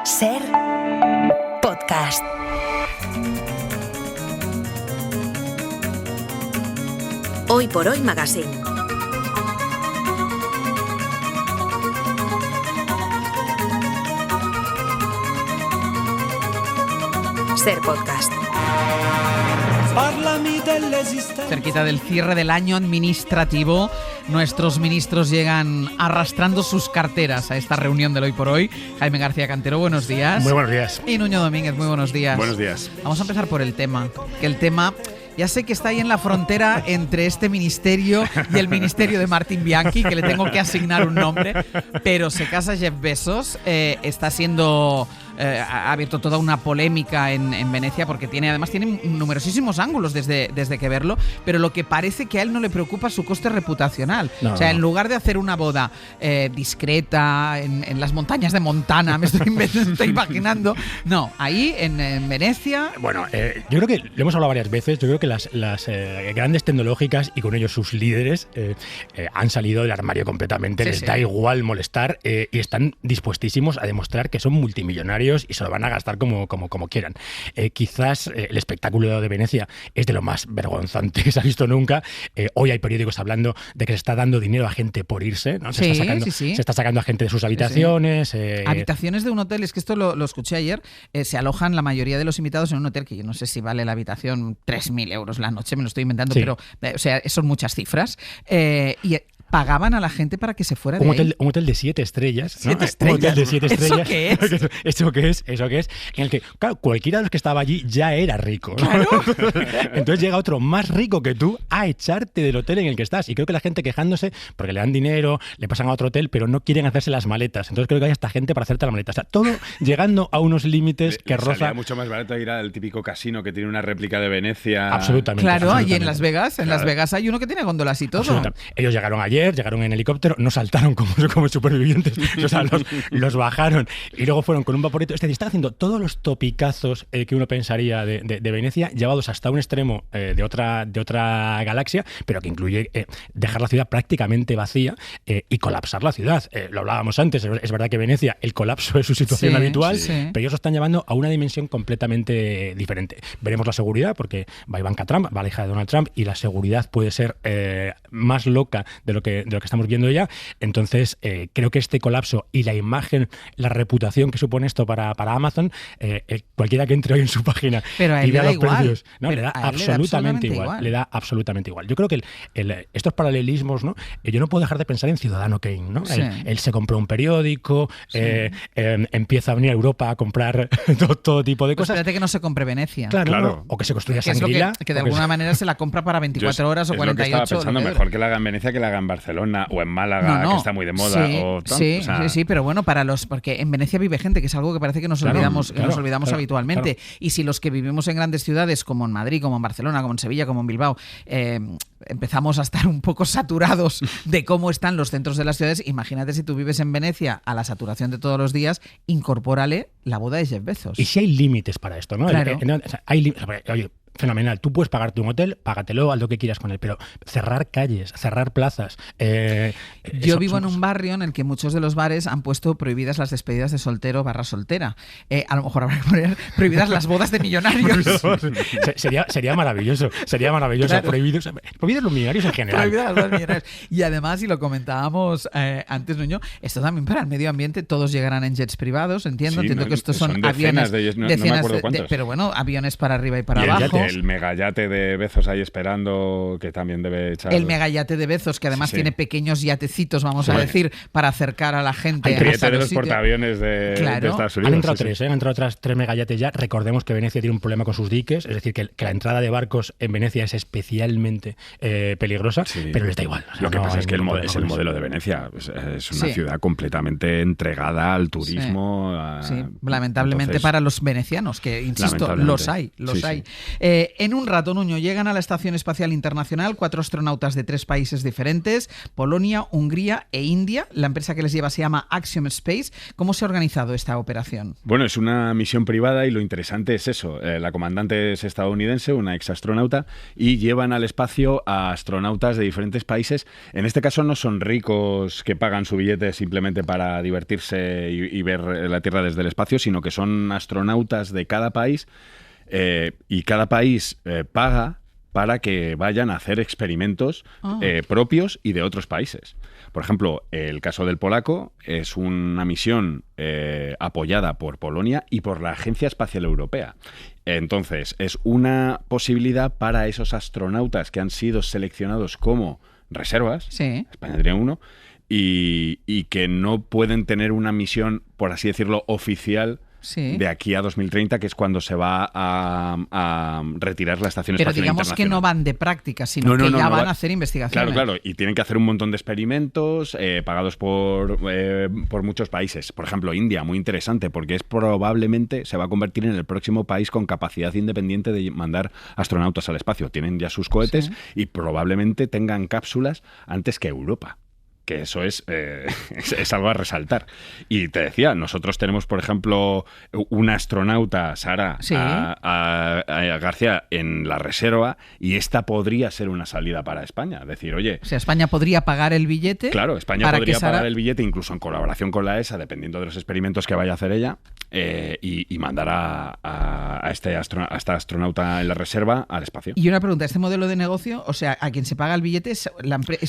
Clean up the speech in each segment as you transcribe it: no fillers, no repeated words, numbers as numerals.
Ser podcast. Hoy por Hoy Magazine. Ser podcast. Cerquita del cierre del año administrativo, nuestros ministros llegan arrastrando sus carteras a esta reunión del Hoy por Hoy. Jaime García Cantero, buenos días. Muy buenos días. Y Nuño Domínguez, muy buenos días. Buenos días. Vamos a empezar por el tema. Que el tema, ya sé que está ahí en la frontera entre este ministerio y el ministerio de Martín Bianchi, que le tengo que asignar un nombre, pero se casa Jeff Bezos, está siendo... ha abierto toda una polémica en Venecia porque tiene numerosísimos ángulos desde que verlo, pero lo que parece que a él no le preocupa es su coste reputacional. En lugar de hacer una boda discreta en las montañas de Montana, me estoy imaginando, no, ahí en Venecia... Bueno, yo creo que lo hemos hablado varias veces, yo creo que las grandes tecnológicas y con ellos sus líderes han salido del armario completamente, les da igual molestar y están dispuestísimos a demostrar que son multimillonarios y se lo van a gastar como quieran. Quizás el espectáculo de Venecia es de lo más vergonzante que se ha visto nunca. Hoy hay periódicos hablando de que se está dando dinero a gente por irse, ¿no? Se está sacando a gente de sus habitaciones. Habitaciones de un hotel, es que esto lo escuché ayer, se alojan la mayoría de los invitados en un hotel que yo no sé si vale la habitación 3.000 euros la noche, me lo estoy inventando, pero son muchas cifras. Y pagaban a la gente para que se fuera de ahí. Un hotel de 7 estrellas. ¿No? 7 estrellas. Un hotel de 7 estrellas. ¿Eso qué es? ¿Eso qué es? En el que, claro, cualquiera de los que estaba allí ya era rico, ¿no? Claro. Entonces llega otro más rico que tú a echarte del hotel en el que estás. Y creo que la gente quejándose porque le dan dinero, le pasan a otro hotel, pero no quieren hacerse las maletas. Entonces creo que hay esta gente para hacerte la maleta. O sea, todo llegando a unos límites que roza... Salía mucho más barato ir al típico casino que tiene una réplica de Venecia. Absolutamente. Claro, allí en Las Vegas. En Las Vegas hay uno que tiene góndolas y todo. Ellos llegaron ayer, llegaron en helicóptero, no saltaron como supervivientes, o sea, los bajaron y luego fueron con un vaporito. Es decir, están haciendo todos los topicazos que uno pensaría de Venecia, llevados hasta un extremo de otra galaxia, pero que incluye dejar la ciudad prácticamente vacía y colapsar la ciudad. Lo hablábamos antes, es verdad que Venecia, el colapso es su situación habitual, pero ellos lo están llevando a una dimensión completamente diferente. Veremos la seguridad, porque va Ivanka Trump, va la hija de Donald Trump, y la seguridad puede ser más loca de lo que estamos viendo ya. Entonces creo que este colapso y la imagen, la reputación que supone esto para Amazon, cualquiera que entre hoy en su página y vea los precios, ¿no? Le da absolutamente igual. Le da absolutamente igual. Yo creo que estos paralelismos, ¿no? Yo no puedo dejar de pensar en Ciudadano Kane, ¿no? Él se compró un periódico, empieza a venir a Europa a comprar todo tipo de cosas. Espérate que no se compre Venecia. Claro. O que se construya Shangri-La. Que de alguna manera se la compra para 24 horas o 48. Estaba pensando, mejor que la haga en Venecia que la haga en Barcelona o en Málaga, que está muy de moda. Sí, pero bueno, porque en Venecia vive gente, que es algo que parece que nos olvidamos habitualmente. Claro. Y si los que vivimos en grandes ciudades como en Madrid, como en Barcelona, como en Sevilla, como en Bilbao, empezamos a estar un poco saturados de cómo están los centros de las ciudades, imagínate si tú vives en Venecia a la saturación de todos los días, incorpórale la boda de Jeff Bezos. Y si hay límites para esto, ¿no? Claro. Hay límites. Oye, fenomenal. Tú puedes pagarte un hotel, págatelo, haz lo que quieras con él, pero cerrar calles, cerrar plazas... Yo vivo en un barrio en el que muchos de los bares han puesto prohibidas las despedidas de soltero / soltera. A lo mejor habrá que poner prohibidas las bodas de millonarios. Sería maravilloso. Claro. Prohibidos los millonarios en general. Prohibidas los millonarios. Y además, y lo comentábamos antes, Nuño, esto también para el medio ambiente, todos llegarán en jets privados, entiendo que estos son aviones... no me acuerdo cuántos. Pero bueno, aviones para arriba y para abajo. El megayate de Bezos ahí esperando, que también debe echar... El megayate de Bezos, que además tiene pequeños yatecitos, vamos a decir, para acercar a la gente. El billete de los portaaviones de Estados Unidos. Han entrado otras 3 megayates ya. Recordemos que Venecia tiene un problema con sus diques, es decir, que la entrada de barcos en Venecia es especialmente peligrosa, pero les da igual. Lo que pasa es que es el modelo de Venecia. Es una ciudad completamente entregada al turismo. Lamentablemente para los venecianos, que insisto, los hay. En un rato, Nuño, llegan a la Estación Espacial Internacional 4 astronautas de 3 países diferentes, Polonia, Hungría e India. La empresa que les lleva se llama Axiom Space. ¿Cómo se ha organizado esta operación? Bueno, es una misión privada y lo interesante es eso. La comandante es estadounidense, una exastronauta, y llevan al espacio a astronautas de diferentes países. En este caso no son ricos que pagan su billete simplemente para divertirse y ver la Tierra desde el espacio, sino que son astronautas de cada país y cada país paga para que vayan a hacer experimentos propios y de otros países. Por ejemplo, el caso del polaco es una misión apoyada por Polonia y por la Agencia Espacial Europea. Entonces, es una posibilidad para esos astronautas que han sido seleccionados como reservas, Sí. España tenía uno, y que no pueden tener una misión, por así decirlo, oficial Sí. de aquí a 2030, que es cuando se va a retirar la Estación Pero Espacial digamos que no Internacional. van de práctica, sino que ya van a hacer investigaciones. Claro, y tienen que hacer un montón de experimentos pagados por muchos países. Por ejemplo, India, muy interesante, porque probablemente se va a convertir en el próximo país con capacidad independiente de mandar astronautas al espacio. Tienen ya sus cohetes y probablemente tengan cápsulas antes que Europa. Que eso es algo a resaltar. Y te decía, nosotros tenemos, por ejemplo, una astronauta, Sara García, en la reserva, y esta podría ser una salida para España. Decir, oye... O sea, España podría pagar el billete. Claro, España podría pagar el billete, incluso en colaboración con la ESA, dependiendo de los experimentos que vaya a hacer ella, y mandar a esta astronauta en la reserva al espacio. Y una pregunta, ¿este modelo de negocio, o sea, a quien se paga el billete es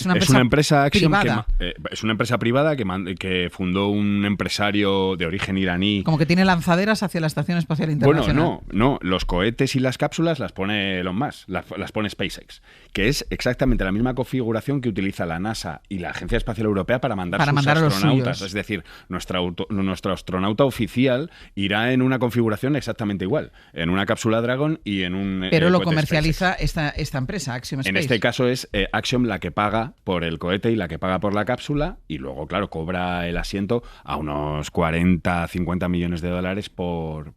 una empresa Axiom privada? Es una empresa privada que fundó un empresario de origen iraní. Como que tiene lanzaderas hacia la Estación Espacial Internacional. Bueno, no. Los cohetes y las cápsulas las pone Elon Musk, las pone SpaceX, que es exactamente la misma configuración que utiliza la NASA y la Agencia Espacial Europea para mandar sus astronautas. Es decir, nuestro astronauta oficial irá en una configuración exactamente igual, en una cápsula Dragon y en un Pero lo cohete comercializa SpaceX. esta empresa, Axiom Space. En este caso es Axiom la que paga por el cohete y la que paga por la cápsula, y luego, claro, cobra el asiento a unos 40-50 millones de dólares por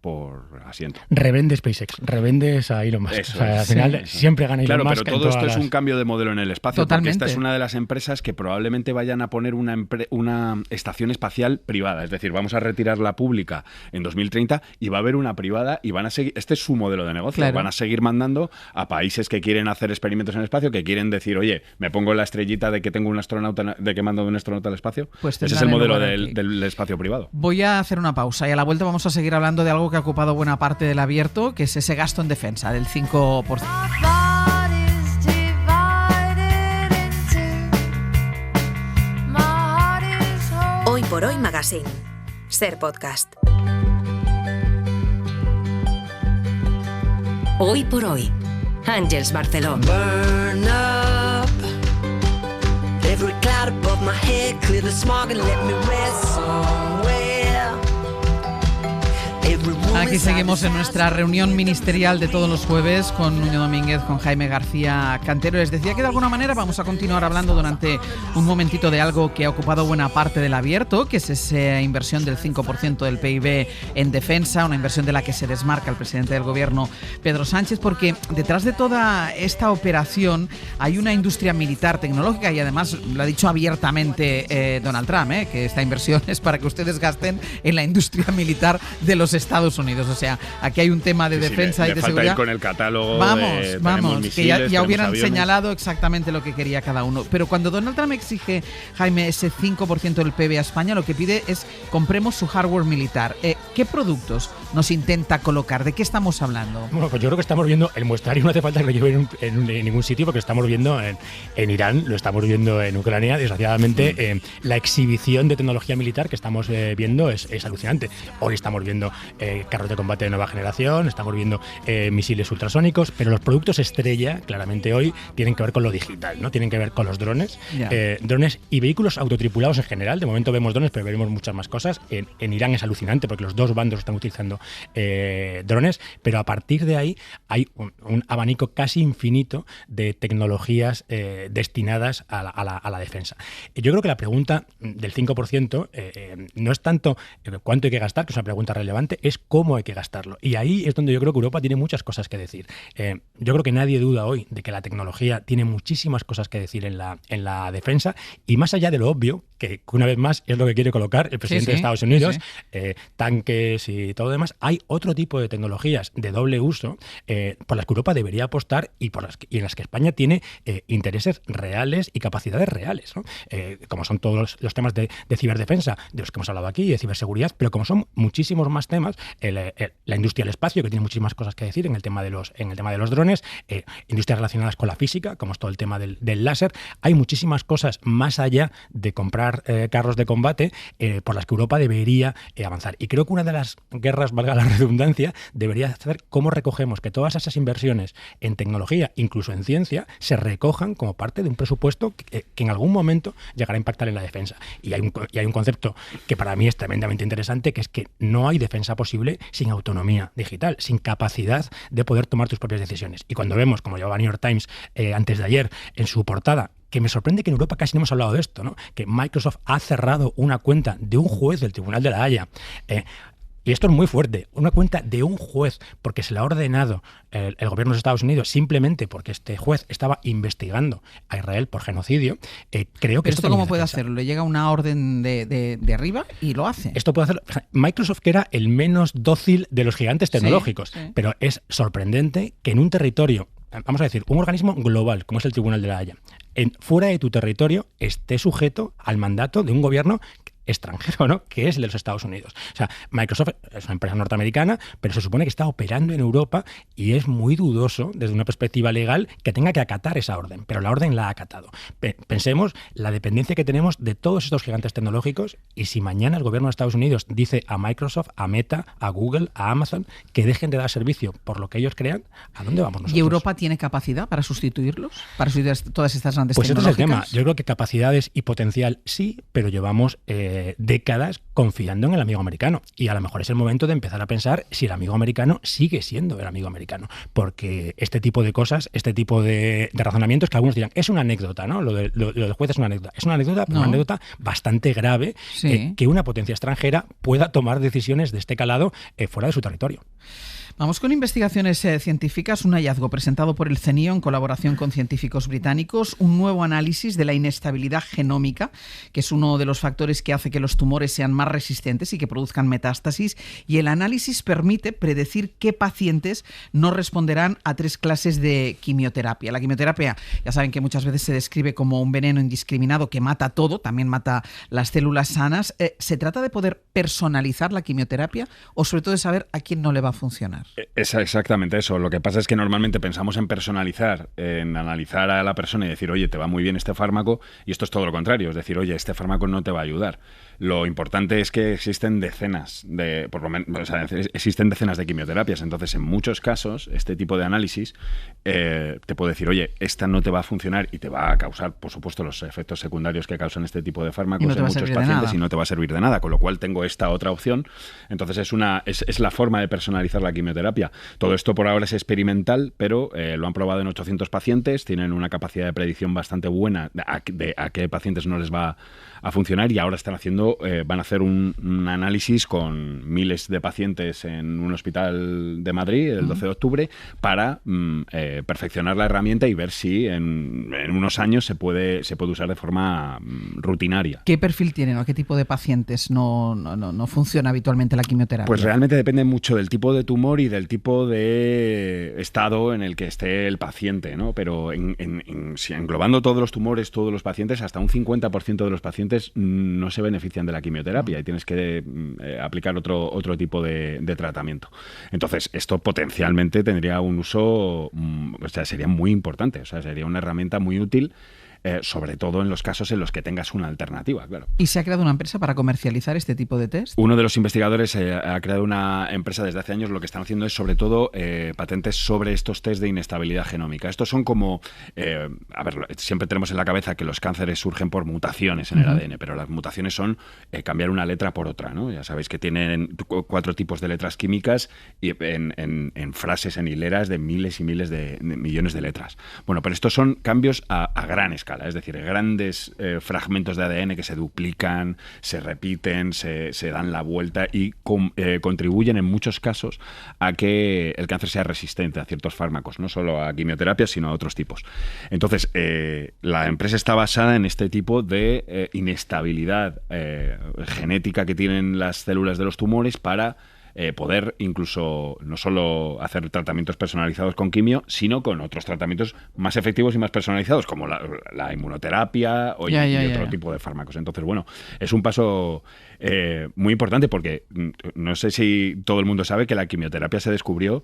asiento. Revende SpaceX, revendes a Elon Musk. Eso o sea, al es. final siempre gana Elon Musk. Pero todo esto es un cambio de modelo en el espacio. Totalmente. Porque esta es una de las empresas que probablemente vayan a poner una estación espacial privada. Es decir, vamos a retirar la pública en 2030 y va a haber una privada y van a seguir. Este es su modelo de negocio. Claro. Van a seguir mandando a países que quieren hacer experimentos en el espacio, que quieren decir, oye, me pongo la estrellita de que tengo un astronauta, de que mando un astronauta al espacio. Pues ese es el modelo del espacio privado. Voy a hacer una pausa y a la vuelta vamos a seguir hablando de algo que ha ocupado buena parte del abierto, que es ese gasto en defensa del 5%. Hoy por Hoy Magazine. Ser Podcast. Hoy por Hoy. Àngels Barceló. Burn up every cloud above my head, clear the smog and let me rest somewhere. Aquí seguimos en nuestra reunión ministerial de todos los jueves con Nuño Domínguez, con Jaime García Cantero. Les decía que de alguna manera vamos a continuar hablando durante un momentito de algo que ha ocupado buena parte del abierto, que es esa inversión del 5% del PIB en defensa, una inversión de la que se desmarca el presidente del gobierno, Pedro Sánchez, porque detrás de toda esta operación hay una industria militar tecnológica y además lo ha dicho abiertamente Donald Trump, que esta inversión es para que ustedes gasten en la industria militar de los Estados Unidos. O sea, aquí hay un tema de defensa y de falta seguridad. Ir con el catálogo. Vamos, misiles, que ya hubieran aviones. señalado exactamente lo que quería cada uno. Pero cuando Donald Trump exige, Jaime, ese 5% del PIB a España, lo que pide es compremos su hardware militar. ¿Qué productos nos intenta colocar? ¿De qué estamos hablando? Bueno, pues yo creo que estamos viendo el muestrario, no hace falta que lo lleven en ningún sitio, porque estamos viendo en Irán, lo estamos viendo en Ucrania. Desgraciadamente, la exhibición de tecnología militar que estamos viendo es alucinante. Hoy estamos viendo carros de combate de nueva generación, estamos viendo misiles ultrasónicos, pero los productos estrella, claramente hoy, tienen que ver con lo digital, ¿no? Tienen que ver con los drones, drones y vehículos autotripulados en general. De momento vemos drones, pero veremos muchas más cosas. En Irán es alucinante porque los dos bandos están utilizando drones, pero a partir de ahí hay un abanico casi infinito de tecnologías destinadas a la defensa. Yo creo que la pregunta del 5% no es tanto cuánto hay que gastar, que es una pregunta relevante, es cómo cómo hay que gastarlo. Y ahí es donde yo creo que Europa tiene muchas cosas que decir. Yo creo que nadie duda hoy de que la tecnología tiene muchísimas cosas que decir en la defensa, y más allá de lo obvio, que una vez más es lo que quiere colocar el presidente de Estados Unidos, tanques y todo lo demás, hay otro tipo de tecnologías de doble uso por las que Europa debería apostar y en las que España tiene intereses reales y capacidades reales, ¿no? Como son todos los temas de ciberdefensa, de los que hemos hablado aquí, de ciberseguridad, pero como son muchísimos más temas, la industria del espacio, que tiene muchísimas cosas que decir en el tema de los drones, industrias relacionadas con la física, como es todo el tema del láser. Hay muchísimas cosas más allá de comprar carros de combate por las que Europa debería avanzar. Y creo que una de las guerras, valga la redundancia, debería ser cómo recogemos que todas esas inversiones en tecnología, incluso en ciencia, se recojan como parte de un presupuesto que en algún momento llegará a impactar en la defensa. Y hay un concepto que para mí es tremendamente interesante, que es que no hay defensa posible sin autonomía digital, sin capacidad de poder tomar tus propias decisiones. Y cuando vemos, como llevaba New York Times antes de ayer en su portada, que me sorprende que en Europa casi no hemos hablado de esto, ¿no? Que Microsoft ha cerrado una cuenta de un juez del Tribunal de la Haya. Y esto es muy fuerte, una cuenta de un juez, porque se le ha ordenado el gobierno de Estados Unidos simplemente porque este juez estaba investigando a Israel por genocidio. Creo que ¿Pero esto cómo puede hacerlo? ¿Le llega una orden de arriba y lo hace? Esto puede hacerlo. Microsoft, que era el menos dócil de los gigantes tecnológicos, pero es sorprendente que en un territorio, vamos a decir, un organismo global como es el Tribunal de la Haya, fuera de tu territorio esté sujeto al mandato de un gobierno extranjero, ¿no? Que es el de los Estados Unidos. O sea, Microsoft es una empresa norteamericana, pero se supone que está operando en Europa y es muy dudoso desde una perspectiva legal que tenga que acatar esa orden, pero la orden la ha acatado. Pensemos la dependencia que tenemos de todos estos gigantes tecnológicos, y si mañana el gobierno de Estados Unidos dice a Microsoft, a Meta, a Google, a Amazon que dejen de dar servicio por lo que ellos crean, ¿a dónde vamos nosotros? ¿Y Europa tiene capacidad para sustituirlos? ¿Para sustituir todas estas grandes pues tecnológicas? Pues este es el tema. Yo creo que capacidades y potencial sí, pero llevamos décadas confiando en el amigo americano, y a lo mejor es el momento de empezar a pensar si el amigo americano sigue siendo el amigo americano, porque este tipo de cosas, este tipo de razonamientos, que algunos dirán, es una anécdota, ¿no? Lo del juez es una anécdota, pero una anécdota bastante grave, que una potencia extranjera pueda tomar decisiones de este calado fuera de su territorio. Vamos con investigaciones científicas. Un hallazgo presentado por el CNIO en colaboración con científicos británicos, un nuevo análisis de la inestabilidad genómica, que es uno de los factores que hace que los tumores sean más resistentes y que produzcan metástasis, y el análisis permite predecir qué pacientes no responderán a 3 clases de quimioterapia. La quimioterapia, ya saben que muchas veces se describe como un veneno indiscriminado que mata todo, también mata las células sanas. ¿Se trata de poder personalizar la quimioterapia o sobre todo de saber a quién no le va a funcionar? Es exactamente eso. Lo que pasa es que normalmente pensamos en personalizar, en analizar a la persona y decir, oye, te va muy bien este fármaco, y esto es todo lo contrario, es decir, oye, este fármaco no te va a ayudar. Lo importante es que existen decenas de quimioterapias, entonces en muchos casos este tipo de análisis te puede decir, oye, esta no te va a funcionar y te va a causar, por supuesto, los efectos secundarios que causan este tipo de fármacos en muchos pacientes, y no te va a servir de nada, con lo cual tengo esta otra opción. Entonces es la forma de personalizar la quimioterapia. Todo esto por ahora es experimental, pero lo han probado en 800 pacientes, tienen una capacidad de predicción bastante buena de a qué pacientes no les va a funcionar, y ahora van a hacer un análisis con miles de pacientes en un hospital de Madrid el 12 de octubre para perfeccionar la herramienta y ver si en unos años se puede usar de forma rutinaria. ¿Qué perfil tienen o qué tipo de pacientes no funciona habitualmente la quimioterapia? Pues realmente depende mucho del tipo de tumor y del tipo de estado en el que esté el paciente, ¿no? Pero si englobando todos los tumores, todos los pacientes, hasta un 50% de los pacientes no se benefician de la quimioterapia y tienes que aplicar otro tipo de tratamiento. Entonces, esto potencialmente tendría un uso, sería muy importante, sería una herramienta muy útil, sobre todo en los casos en los que tengas una alternativa, claro. ¿Y se ha creado una empresa para comercializar este tipo de test? Uno de los investigadores ha creado una empresa desde hace años. Lo que están haciendo es, sobre todo, patentes sobre estos test de inestabilidad genómica. Estos son como... siempre tenemos en la cabeza que los cánceres surgen por mutaciones en el ADN, pero las mutaciones son cambiar una letra por otra, ¿no? Ya sabéis que tienen 4 tipos de letras químicas y en frases, en hileras de miles y miles de millones de letras. Bueno, pero estos son cambios a gran escala. escala, es decir, grandes fragmentos de ADN que se duplican, se repiten, se dan la vuelta y contribuyen en muchos casos a que el cáncer sea resistente a ciertos fármacos, no solo a quimioterapias, sino a otros tipos. Entonces, la empresa está basada en este tipo de inestabilidad genética que tienen las células de los tumores para poder incluso no solo hacer tratamientos personalizados con quimio, sino con otros tratamientos más efectivos y más personalizados, como la inmunoterapia y otro tipo de fármacos. Entonces, bueno, es un paso muy importante porque no sé si todo el mundo sabe que la quimioterapia se descubrió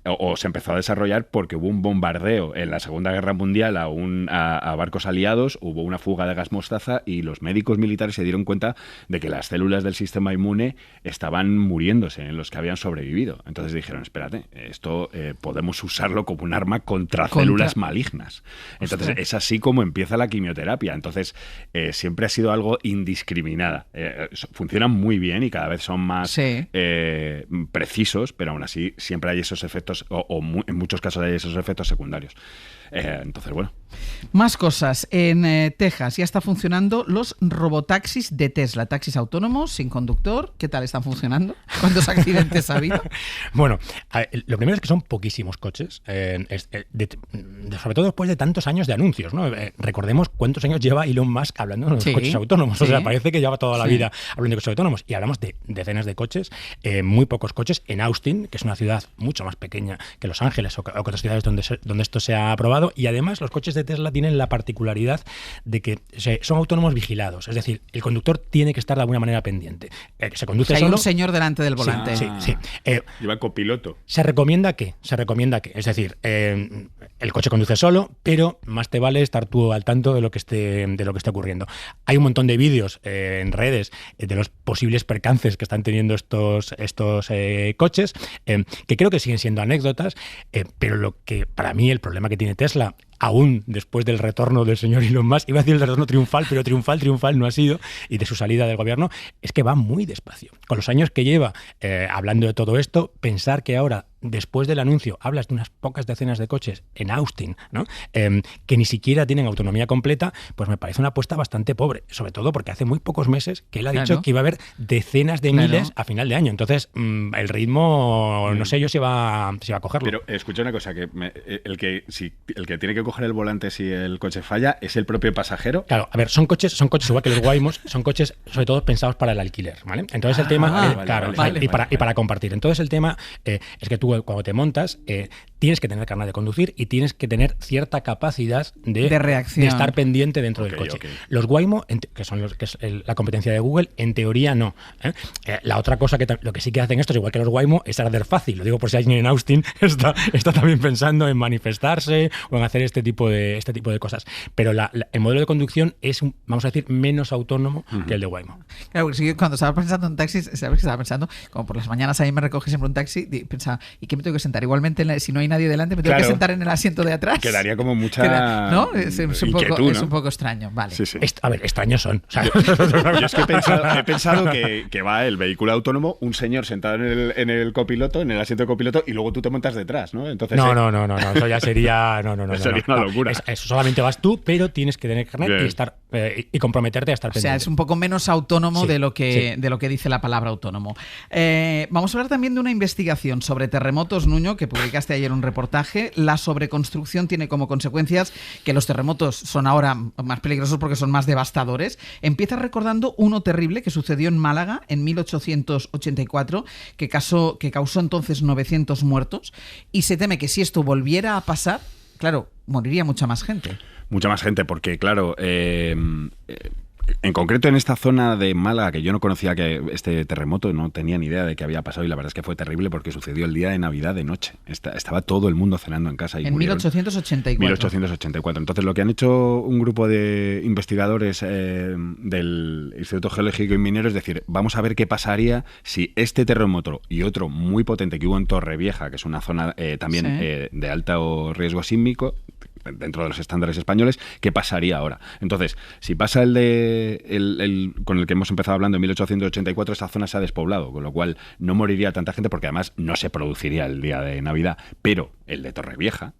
o se empezó a desarrollar porque hubo un bombardeo en la Segunda Guerra Mundial a barcos aliados, hubo una fuga de gas mostaza y los médicos militares se dieron cuenta de que las células del sistema inmune estaban muriéndose en los que habían sobrevivido. Entonces dijeron, espérate, esto podemos usarlo como un arma contra células malignas. Entonces es así como empieza la quimioterapia. Entonces siempre ha sido algo indiscriminada. Funcionan muy bien y cada vez son más precisos, pero aún así siempre hay esos efectos en muchos casos hay esos efectos secundarios. Entonces, bueno. Más cosas. En Texas ya está funcionando los robotaxis de Tesla, taxis autónomos, sin conductor. ¿Qué tal están funcionando? ¿Cuántos accidentes ha habido? Bueno, lo primero es que son poquísimos coches, sobre todo después de tantos años de anuncios, ¿no? Recordemos cuántos años lleva Elon Musk hablando de los coches autónomos. O sea, parece que lleva toda la vida hablando de coches autónomos. Y hablamos de decenas de coches, muy pocos coches. En Austin, que es una ciudad mucho más pequeña que Los Ángeles o que otras ciudades donde esto se ha aprobado. Y además los coches de Tesla tienen la particularidad de que son autónomos vigilados. Es decir, el conductor tiene que estar de alguna manera pendiente. Se conduce solo. Hay un señor delante del volante. Sí. Lleva copiloto. Se recomienda que, es decir, el coche conduce solo, pero más te vale estar tú al tanto de lo que esté ocurriendo. Hay un montón de vídeos en redes de los posibles percances que están teniendo estos coches, que creo que siguen siendo anécdotas, pero lo que para mí el problema que tiene Tesla, aún después del retorno del señor Elon Musk, iba a decir el retorno triunfal, pero triunfal no ha sido, y de su salida del gobierno, es que va muy despacio. Con los años que lleva hablando de todo esto, pensar que ahora, después del anuncio, hablas de unas pocas decenas de coches en Austin, ¿no? Que ni siquiera tienen autonomía completa, pues me parece una apuesta bastante pobre, sobre todo porque hace muy pocos meses que él ha dicho que iba a haber decenas de miles a final de año. Entonces, el ritmo, no sé yo si va a cogerlo. Pero escucha una cosa, que el que tiene que coger el volante si el coche falla es el propio pasajero. Claro, a ver, son coches igual que los Waymos, son coches sobre todo pensados para el alquiler, ¿vale? Entonces el tema, y para compartir. Entonces el tema es que tú cuando te montas tienes que tener carnet de conducir y tienes que tener cierta capacidad de reacción, de estar pendiente dentro del coche. Los Waymo, que es la competencia de Google, en teoría no. La otra cosa lo que sí que hacen estos, igual que los Waymo, es arder fácil. Lo digo por si alguien en Austin está también pensando en manifestarse o en hacer este tipo de cosas. Pero el modelo de conducción es, vamos a decir, menos autónomo que el de Waymo. Claro, porque sí, cuando estaba pensando en taxis, ¿sabes qué estaba pensando? Como por las mañanas ahí me recoge siempre un taxi, pensaba, ¿y qué me tengo que sentar? Igualmente, si no hay nadie delante, me tengo que sentar en el asiento de atrás. Quedaría como mucha ¿no? Es un poco extraño. Vale. Sí. A ver, extraños son. O sea, yo es que he pensado que va el vehículo autónomo, un señor sentado en el copiloto, en el asiento de copiloto, y luego tú te montas detrás, ¿no? Entonces, no, eso ya sería... sería una locura. Eso solamente vas tú, pero tienes que tener carnet y estar y comprometerte a estar pendiente. O sea, es un poco menos autónomo de lo que dice la palabra autónomo. Vamos a hablar también de una investigación sobre terremotos, Nuño, que publicaste ayer un reportaje. La sobreconstrucción tiene como consecuencias que los terremotos son ahora más peligrosos porque son más devastadores. Empieza recordando uno terrible que sucedió en Málaga en 1884, que causó entonces 900 muertos, y se teme que si esto volviera a pasar, claro, moriría mucha más gente. Mucha más gente, porque claro, en concreto en esta zona de Málaga, que yo no conocía que este terremoto, no tenía ni idea de que había pasado, y la verdad es que fue terrible porque sucedió el día de Navidad de noche. Estaba todo el mundo cenando en casa. Y en 1884. 1884. Entonces lo que han hecho un grupo de investigadores del Instituto Geológico y Minero es decir, vamos a ver qué pasaría si este terremoto y otro muy potente que hubo en Torrevieja, que es una zona también de alto riesgo sísmico, dentro de los estándares españoles, ¿qué pasaría ahora? Entonces, si pasa el con el que hemos empezado hablando en 1884, esa zona se ha despoblado, con lo cual no moriría tanta gente porque además no se produciría el día de Navidad, pero el de Torrevieja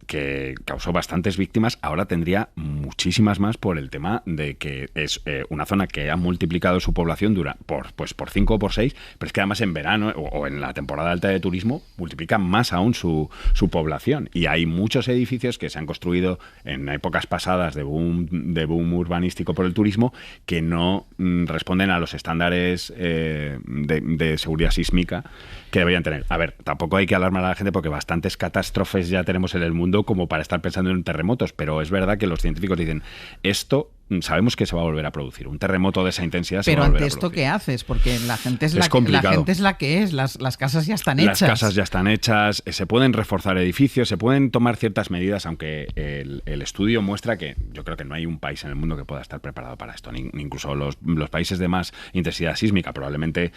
que causó bastantes víctimas, ahora tendría muchísimas más por el tema de que es una zona que ha multiplicado su población por 5 o por 6, pero es que además en verano o en la temporada alta de turismo multiplica más aún su población. Y hay muchos edificios que se han construido en épocas pasadas de boom urbanístico por el turismo que no responden a los estándares de seguridad sísmica que deberían tener. A ver, tampoco hay que alarmar a la gente porque bastantes catástrofes ya tenemos en el mundo como para estar pensando en terremotos, pero es verdad que los científicos dicen esto sabemos que se va a volver a producir. Un terremoto de esa intensidad se va a volver a producir. Pero ante esto, ¿qué haces? Porque la gente es la que es. Las casas ya están hechas. Las casas ya están hechas, se pueden reforzar edificios, se pueden tomar ciertas medidas, aunque el estudio muestra que yo creo que no hay un país en el mundo que pueda estar preparado para esto, ni incluso los países de más intensidad sísmica, probablemente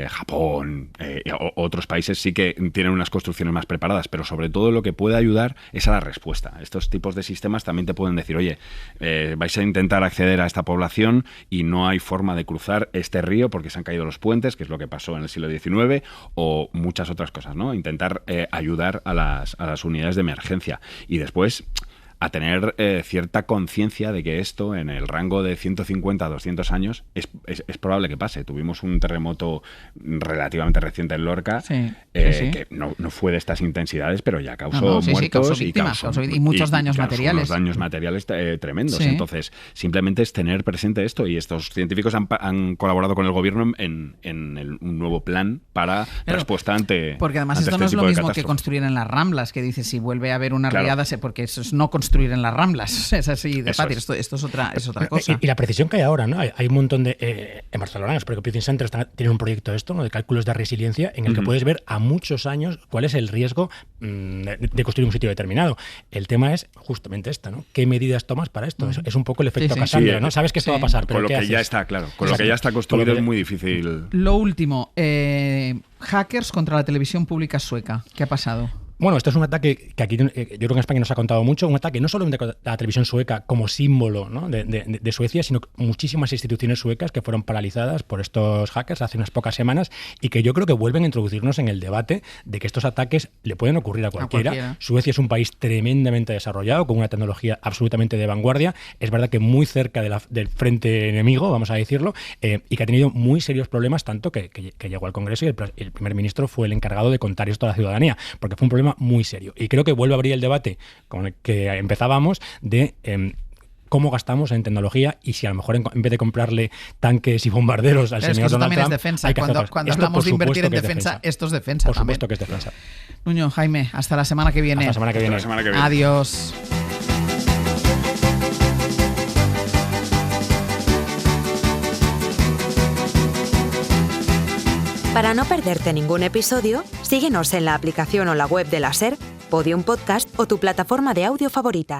Japón, otros países sí que tienen unas construcciones más preparadas, pero sobre todo lo que puede ayudar es a la respuesta. Estos tipos de sistemas también te pueden decir, oye, vais a intentar acceder a esta población y no hay forma de cruzar este río porque se han caído los puentes, que es lo que pasó en el siglo XIX, o muchas otras cosas, ¿no? Intentar ayudar a las unidades de emergencia. Y después a tener cierta conciencia de que esto, en el rango de 150 a 200 años, es probable que pase. Tuvimos un terremoto relativamente reciente en Lorca, que no fue de estas intensidades, pero ya causó muertos, causó víctimas, y muchos daños materiales. Unos daños materiales tremendos. Sí. Entonces, simplemente es tener presente esto, y estos científicos han colaborado con el gobierno en un nuevo plan para respuesta ante porque además esto no es lo mismo que construir en las Ramblas, que dice si vuelve a haber una riada, porque eso es no construir en las Ramblas, es así de fácil. Esto es otra cosa. Y la precisión que hay ahora, ¿no? Hay un montón de en Barcelona, los Computing Center tienen un proyecto ¿no? de cálculos de resiliencia en el que puedes ver a muchos años cuál es el riesgo de construir un sitio determinado. El tema es justamente esta, ¿no? ¿Qué medidas tomas para esto? Es un poco el efecto Cassandra, ¿no? Sabes que esto va a pasar, pero con lo ¿qué que haces? ya está, claro. Con lo que ya está construido es muy difícil. Lo último, hackers contra la televisión pública sueca. ¿Qué ha pasado? Bueno, esto es un ataque que aquí yo creo que en España nos ha contado mucho, un ataque no solamente a la televisión sueca como símbolo, ¿no? de Suecia, sino muchísimas instituciones suecas que fueron paralizadas por estos hackers hace unas pocas semanas y que yo creo que vuelven a introducirnos en el debate de que estos ataques le pueden ocurrir a cualquiera. Suecia es un país tremendamente desarrollado, con una tecnología absolutamente de vanguardia, es verdad que muy cerca del frente enemigo, vamos a decirlo, y que ha tenido muy serios problemas, tanto que llegó al Congreso y el primer ministro fue el encargado de contar esto a la ciudadanía, porque fue un problema muy serio. Y creo que vuelve a abrir el debate con el que empezábamos de cómo gastamos en tecnología y si a lo mejor en vez de comprarle tanques y bombarderos al señor Donald Trump, es defensa. hay que Cuando hablamos de invertir en defensa, esto es defensa. Por supuesto que es defensa. Nuño, Jaime, hasta la semana que viene. Hasta la semana que viene. Adiós. Para no perderte ningún episodio, síguenos en la aplicación o la web de la SER, Podium Podcast o tu plataforma de audio favorita.